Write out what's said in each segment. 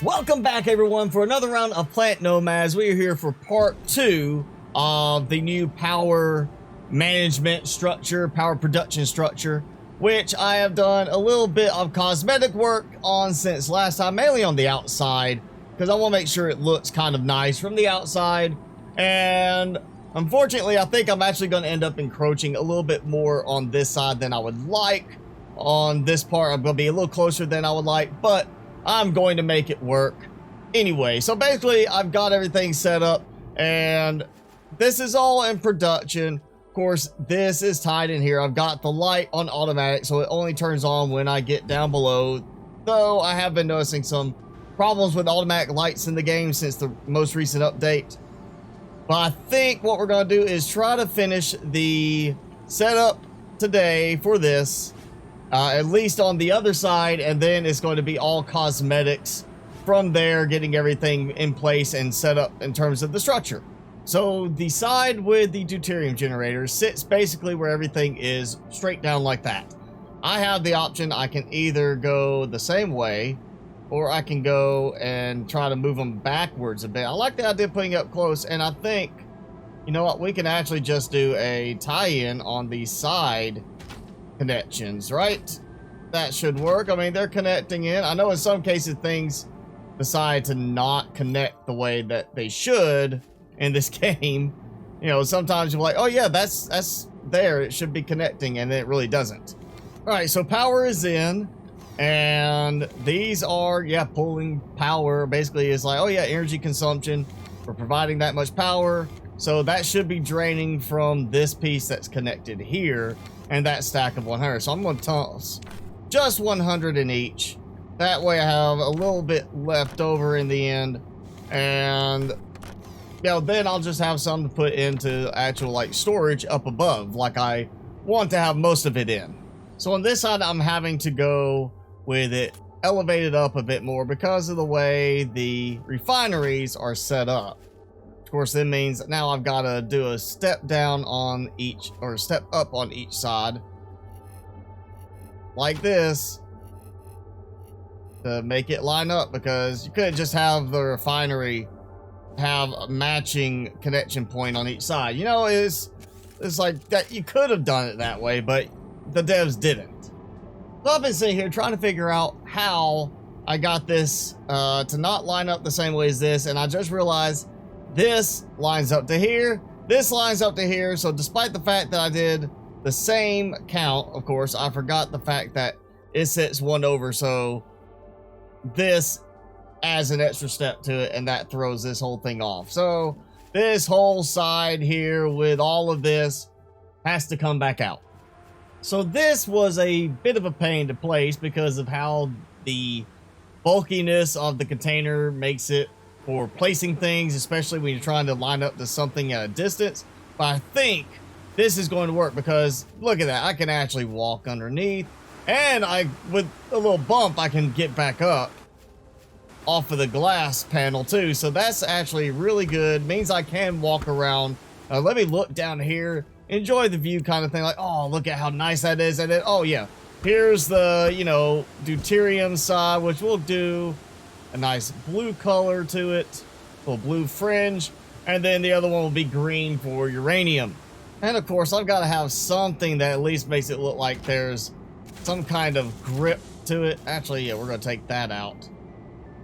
Welcome back, everyone, for another round of Planet Nomads. We are here for part 2 of the new power management structure, power production structure, which I have done a little bit of cosmetic work on since last time, mainly on the outside, because I want to make sure it looks kind of nice from the outside. And unfortunately, I think I'm actually going to end up encroaching a little bit more on this side than I would like. On this part, I'm going to be a little closer than I would like, but I'm going to make it work anyway. So basically, I've got everything set up, and this is all in production. Of course, this is tied in here. I've got the light on automatic, so it only turns on when I get down below. Though I have been noticing some problems with automatic lights in the game since the most recent update. But I think what we're going to do is try to finish the setup today for this. At least on the other side, and then it's going to be all cosmetics from there, getting everything in place and set up in terms of the structure. So the side with the Deuterium Generators sits basically where everything is straight down like that. I have the option, I can either go the same way, or I can go and try to move them backwards a bit. I like the idea of putting it up close, and I think, you know what, we can actually just do a tie-in on the side connections, right? That should work. I mean, they're connecting in. I know in some cases things decide to not connect the way that they should in this game. You know, sometimes you're like, oh yeah, that's there, it should be connecting, and it really doesn't. All right, so power is in, and these are, yeah, pulling power. Basically, it's like, oh yeah, energy consumption. We're providing that much power, so that should be draining from this piece that's connected here, and that stack of 100. So I'm going to toss just 100 in each. That way I have a little bit left over in the end. And, you know, then I'll just have some to put into actual, like, storage up above, like I want to have most of it in. So on this side, I'm having to go with it elevated up a bit more because of the way the refineries are set up. Of course, that means now I've got to do a step down on each, or a step up on each side, like this, to make it line up, because you couldn't just have the refinery have a matching connection point on each side. You know, it's like that. You could have done it that way, but the devs didn't. So I've been sitting here trying to figure out how I got this to not line up the same way as this, and I just realized this lines up to here, this lines up to here. So despite the fact that I did the same count, of course, I forgot the fact that it sits one over, so this adds an extra step to it, and that throws this whole thing off. So this whole side here with all of this has to come back out. So this was a bit of a pain to place because of how the bulkiness of the container makes it for placing things, especially when you're trying to line up to something at a distance. But I think this is going to work, because look at that, I can actually walk underneath, and with a little bump I can get back up off of the glass panel too. So that's actually really good. Means I can walk around. Let me look down here, enjoy the view kind of thing, like, oh, look at how nice that is. And then, oh yeah, here's the, you know, deuterium side, which we'll do a nice blue color to it, a little blue fringe, and then the other one will be green for uranium. And of course, I've got to have something that at least makes it look like there's some kind of grip to it. Actually, yeah, we're going to take that out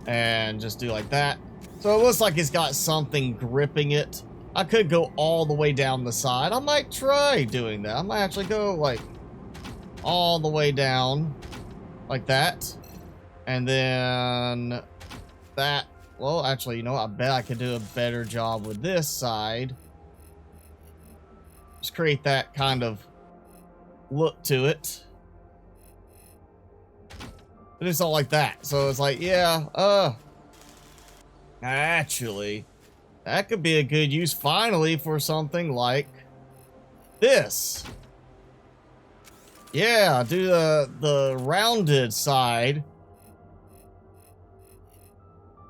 and just do like that. So it looks like it's got something gripping it. I could go all the way down the side. I might try doing that. I might actually go like all the way down like that. And then that, well, actually, you know, I bet I could do a better job with this side. Just create that kind of look to it. But it's all like that. So it's like, yeah, actually, that could be a good use finally for something like this. Yeah, do the rounded side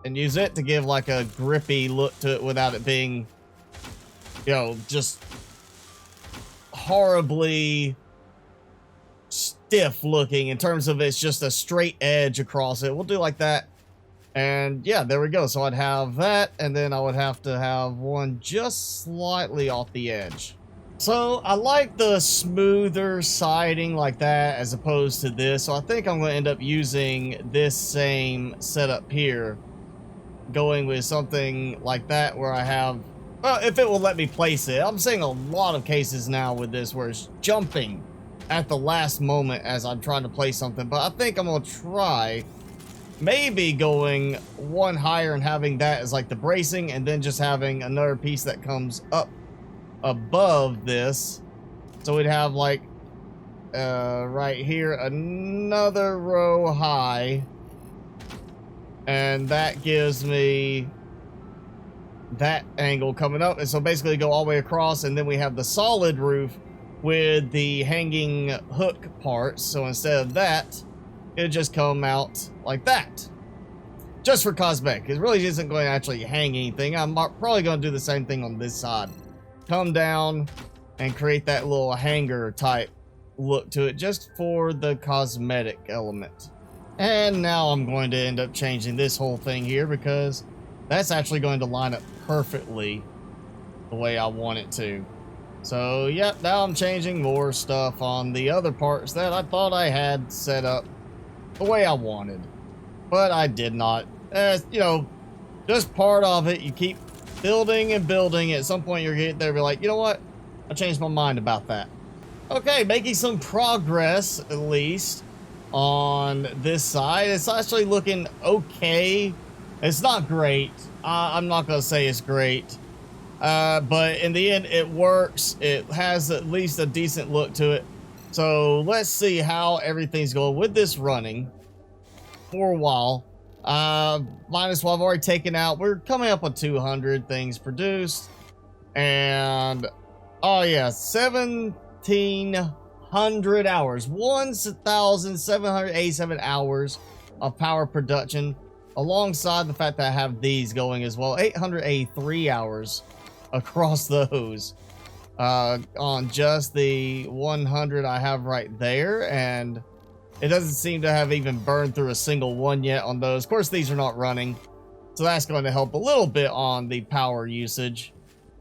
and use it to give like a grippy look to it without it being, you know, just horribly stiff looking in terms of it's just a straight edge across it. We'll do like that. And yeah, there we go. So I'd have that, and then I would have to have one just slightly off the edge. So I like the smoother siding like that as opposed to this. So I think I'm going to end up using this same setup here, going with something like that where I have, well, if it will let me place it. I'm seeing a lot of cases now with this where it's jumping at the last moment as I'm trying to place something. But I think I'm going to try maybe going one higher and having that as like the bracing, and then just having another piece that comes up above this. So we'd have like right here another row high, and that gives me that angle coming up. And so basically go all the way across, and then we have the solid roof with the hanging hook parts. So instead of that, it'll just come out like that, just for cosmetic. It really isn't going to actually hang anything. I'm probably going to do the same thing on this side, come down and create that little hanger type look to it, just for the cosmetic element. And now I'm going to end up changing this whole thing here, because that's actually going to line up perfectly the way I want it to. So yep, now I'm changing more stuff on the other parts that I thought I had set up the way I wanted, but I did not. You know, just part of it. You keep building and building. At some point you're getting there, be like, you know what, I changed my mind about that. Okay, making some progress at least on this side. It's actually looking okay. It's not great. I'm not gonna say it's great, but in the end it works. It has at least a decent look to it. So let's see how everything's going with this running for a while. Minus what I've already taken out. We're coming up on 200 things produced. And, oh yeah, 1,700 hours. 1,787 hours of power production. Alongside the fact that I have these going as well. 883 hours across those. On just the 100 I have right there, and it doesn't seem to have even burned through a single one yet on those. Of course, these are not running, so that's going to help a little bit on the power usage.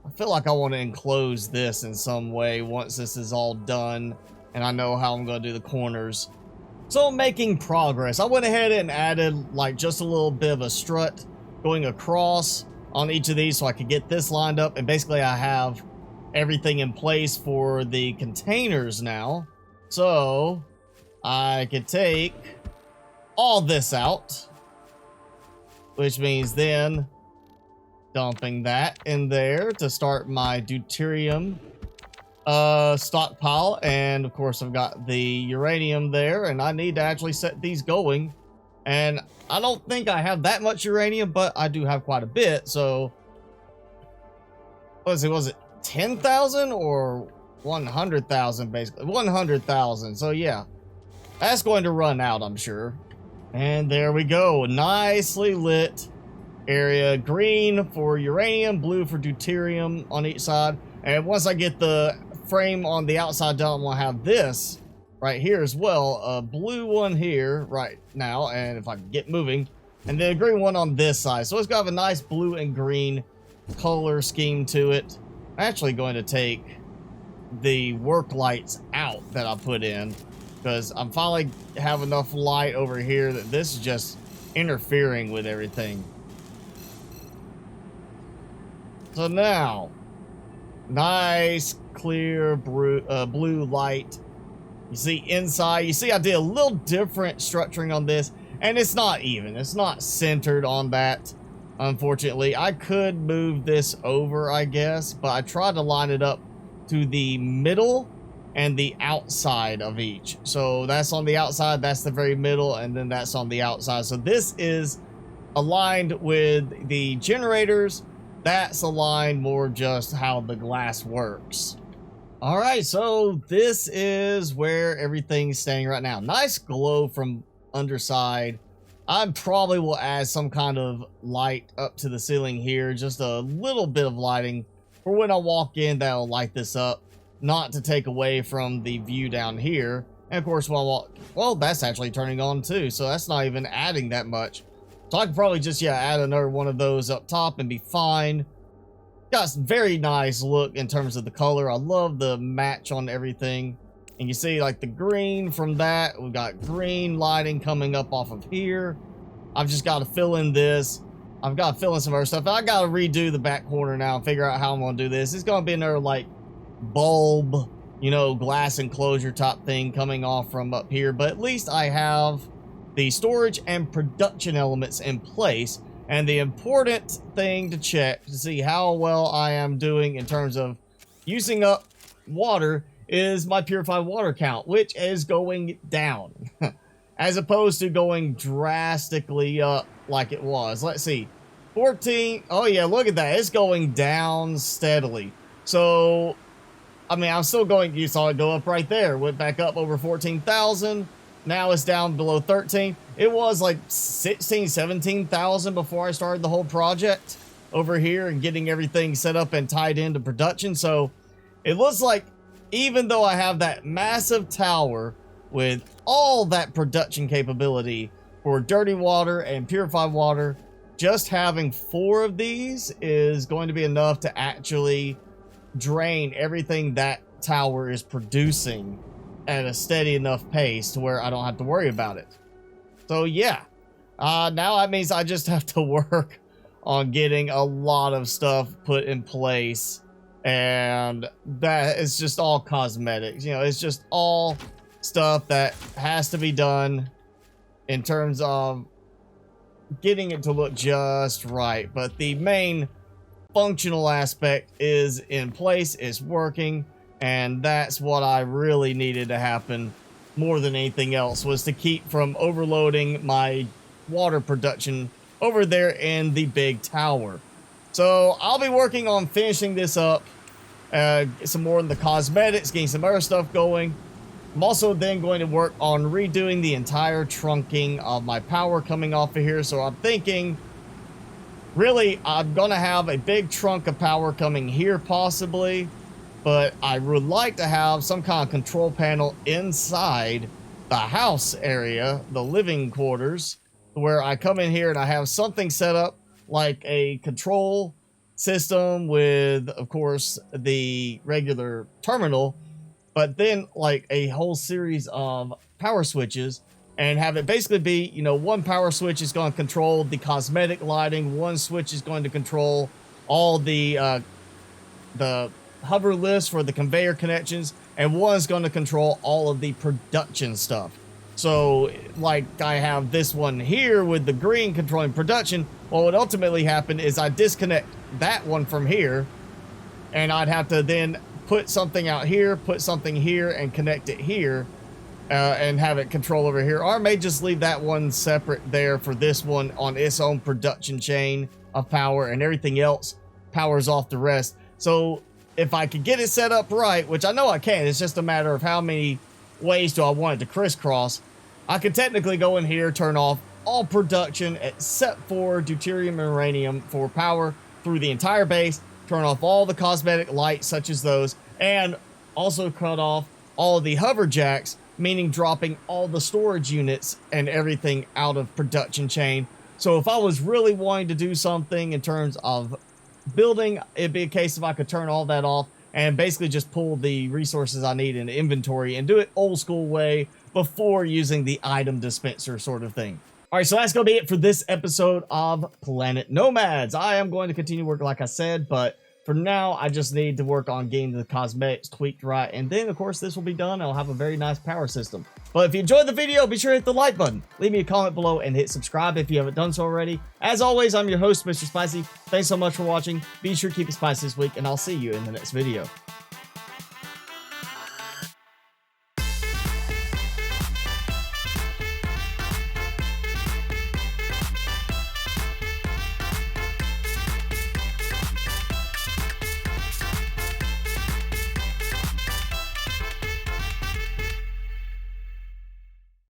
I feel like I want to enclose this in some way once this is all done, and I know how I'm going to do the corners. So I'm making progress. I went ahead and added like just a little bit of a strut going across on each of these so I could get this lined up, and basically I have everything in place for the containers now. So I could take all this out, which means then dumping that in there to start my deuterium stockpile. And of course I've got the uranium there, and I need to actually set these going. And I don't think I have that much uranium, but I do have quite a bit. So was it 10,000 or 100,000? Basically 100,000. So yeah, that's going to run out, I'm sure. And there we go, nicely lit area. Green for uranium, blue for deuterium on each side. And once I get the frame on the outside done, I'm gonna have this right here as well, a blue one here right now, and if I can get moving, and then a green one on this side. So it's got a nice blue and green color scheme to it. I'm actually going to take the work lights out that I put in, because I'm finally have enough light over here that this is just interfering with everything. So now, nice clear blue light. You see inside, you see I did a little different structuring on this, and it's not even. It's not centered on that. Unfortunately, I could move this over, I guess, but I tried to line it up to the middle and the outside of each. So that's on the outside, that's the very middle, and then that's on the outside. So this is aligned with the generators. That's aligned more just how the glass works. All right, so this is where everything's standing right now. Nice glow from underside. I probably will add some kind of light up to the ceiling here, just a little bit of lighting for when I walk in that'll light this up, not to take away from the view down here. And of course, when I walk, well, that's actually turning on too, so that's not even adding that much So I could probably just, yeah, add another one of those up top and be fine. Got some very nice look in terms of the color. I love the match on everything. And you see like the green from that. We've got green lighting coming up off of here. I've just got to fill in this. I've got to fill in some other stuff. I got to redo the back corner now and figure out how I'm going to do this. It's going to be another like bulb, you know, glass enclosure top thing coming off from up here. But at least I have the storage and production elements in place. And the important thing to check to see how well I am doing in terms of using up water is my purified water count, which is going down as opposed to going drastically up like it was. Let's see, 14. Oh yeah, look at that. It's going down steadily. So, I mean, I'm still going, you saw it go up right there. Went back up over 14,000. Now it's down below 13. It was like 16, 17,000 before I started the whole project over here and getting everything set up and tied into production. So it looks like even though I have that massive tower with all that production capability for dirty water and purified water, just having 4 of these is going to be enough to actually drain everything that tower is producing at a steady enough pace to where I don't have to worry about it. So yeah, now that means I just have to work on getting a lot of stuff put in place, and that is just all cosmetics. You know, it's just all stuff that has to be done in terms of getting it to look just right. But the main functional aspect is in place, is working, and that's what I really needed to happen more than anything else, was to keep from overloading my water production over there in the big tower. So I'll be working on finishing this up, get some more in the cosmetics, getting some other stuff going. I'm also then going to work on redoing the entire trunking of my power coming off of here. So I'm thinking, really, I'm going to have a big trunk of power coming here possibly, but I would like to have some kind of control panel inside the house area, the living quarters, where I come in here and I have something set up like a control system with, of course, the regular terminal, but then like a whole series of power switches, and have it basically be, you know, one power switch is going to control the cosmetic lighting, one switch is going to control all the hover lifts for the conveyor connections, and one's going to control all of the production stuff. So like I have this one here with the green controlling production. What would ultimately happen is I disconnect that one from here, and I'd have to then put something out here, put something here, and connect it here, and have it control over here. Or I may just leave that one separate there for this one on its own production chain of power, and everything else powers off the rest. So if I could get it set up right, which I know I can, it's just a matter of how many ways do I want it to crisscross. I could technically go in here, turn off all production except for deuterium and uranium for power through the entire base, turn off all the cosmetic lights such as those, and also cut off all of the hover jacks, meaning dropping all the storage units and everything out of production chain. So if I was really wanting to do something in terms of building, it'd be a case if I could turn all that off and basically just pull the resources I need in the inventory and do it old school way before using the item dispenser sort of thing. All right, so that's going to be it for this episode of Planet Nomads. I am going to continue working like I said, but for now, I just need to work on getting the cosmetics tweaked right. And then, of course, this will be done. I'll have a very nice power system. But if you enjoyed the video, be sure to hit the like button. Leave me a comment below and hit subscribe if you haven't done so already. As always, I'm your host, Mr. Spicy. Thanks so much for watching. Be sure to keep it spicy this week, and I'll see you in the next video.